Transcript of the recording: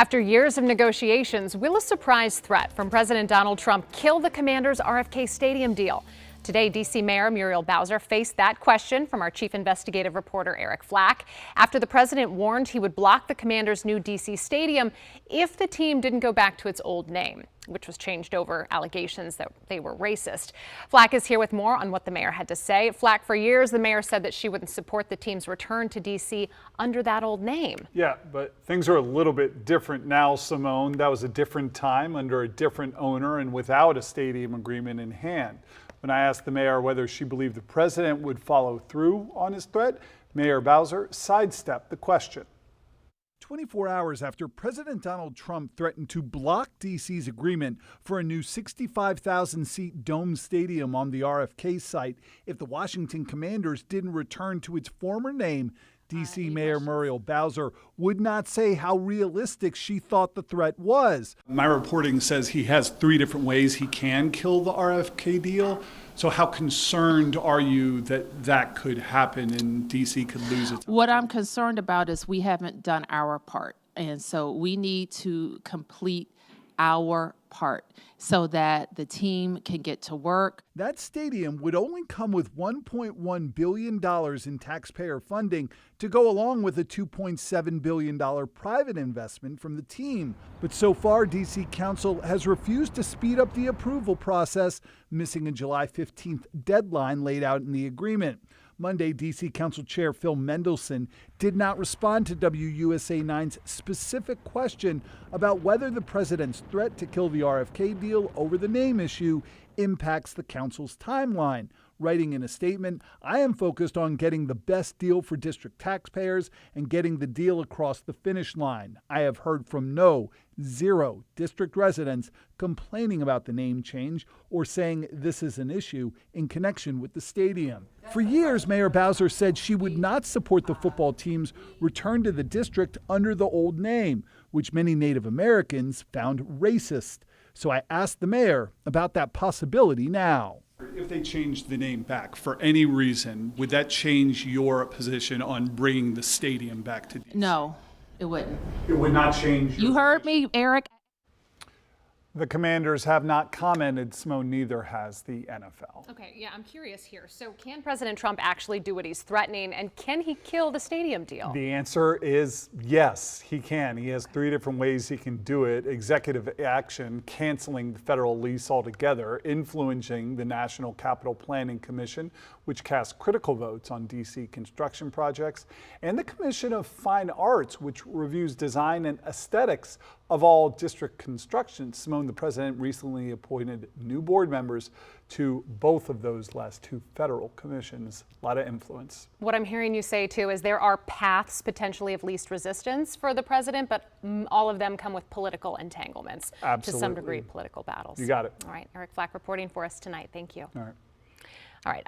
After years of negotiations, will a surprise threat from President Donald Trump kill the Commanders' RFK Stadium deal? Today, D.C. Mayor Muriel Bowser faced that question from our chief investigative reporter RFK after the president warned he would block the Commanders' new D.C. stadium if the team didn't go back to its old name, which was changed over allegations that they were racist. Flack is here with more on what the mayor had to say. Flack, for years, the mayor said that she wouldn't support the team's return to D.C. under that old name. Yeah, but things are a little bit different now, Simone. That was a different time under a different owner and without a stadium agreement in hand. When I asked the mayor whether she believed the president would follow through on his threat, Mayor Bowser sidestepped the question. 24 hours after President Donald Trump threatened to block D.C.'s agreement for a new 65,000-seat dome stadium on the RFK site if the Washington Commanders didn't return to its former name, D.C. Mayor Muriel Bowser would not say how realistic she thought the threat was. My reporting says he has 3 different ways he can kill the RFK deal. So how concerned are you that that could happen and D.C. could lose its? What I'm concerned about is we haven't done our part. And so we need to complete our part so that the team can get to work. That stadium would only come with $1.1 billion in taxpayer funding to go along with a $2.7 billion private investment from the team. But so far, D.C. Council has refused to speed up the approval process, missing a July 15th deadline laid out in the agreement. Monday, D.C. Council Chair Phil Mendelson did not respond to WUSA 9's specific question about whether the president's threat to kill the RFK deal over the name issue impacts the council's timeline. Writing in a statement, "I am focused on getting the best deal for district taxpayers and getting the deal across the finish line. I have heard from zero district residents complaining about the name change or saying this is an issue in connection with the stadium." For years, Mayor Bowser said she would not support the football team's return to the district under the old name, which many Native Americans found racist. So I asked the mayor about that possibility now. If they changed the name back for any reason, would that change your position on bringing the stadium back to DC? No, it wouldn't. It would not change. You heard me, Eric. The Commanders have not commented. Simone, neither has the NFL. Okay, yeah, I'm curious here. So can President Trump actually do what he's threatening, and can he kill the stadium deal? The answer is yes, he can. He has 3 different ways he can do it. Executive action, canceling the federal lease altogether, influencing the National Capital Planning Commission, which casts critical votes on D.C. construction projects, and the Commission of Fine Arts, which reviews design and aesthetics of all district construction. Simone, the president recently appointed new board members to both of those last 2 federal commissions. A lot of influence. What I'm hearing you say, too, is there are paths potentially of least resistance for the president, but all of them come with political entanglements. Absolutely. To some degree, political battles. You got it. All right, Eric Flack reporting for us tonight. Thank you. All right. All right.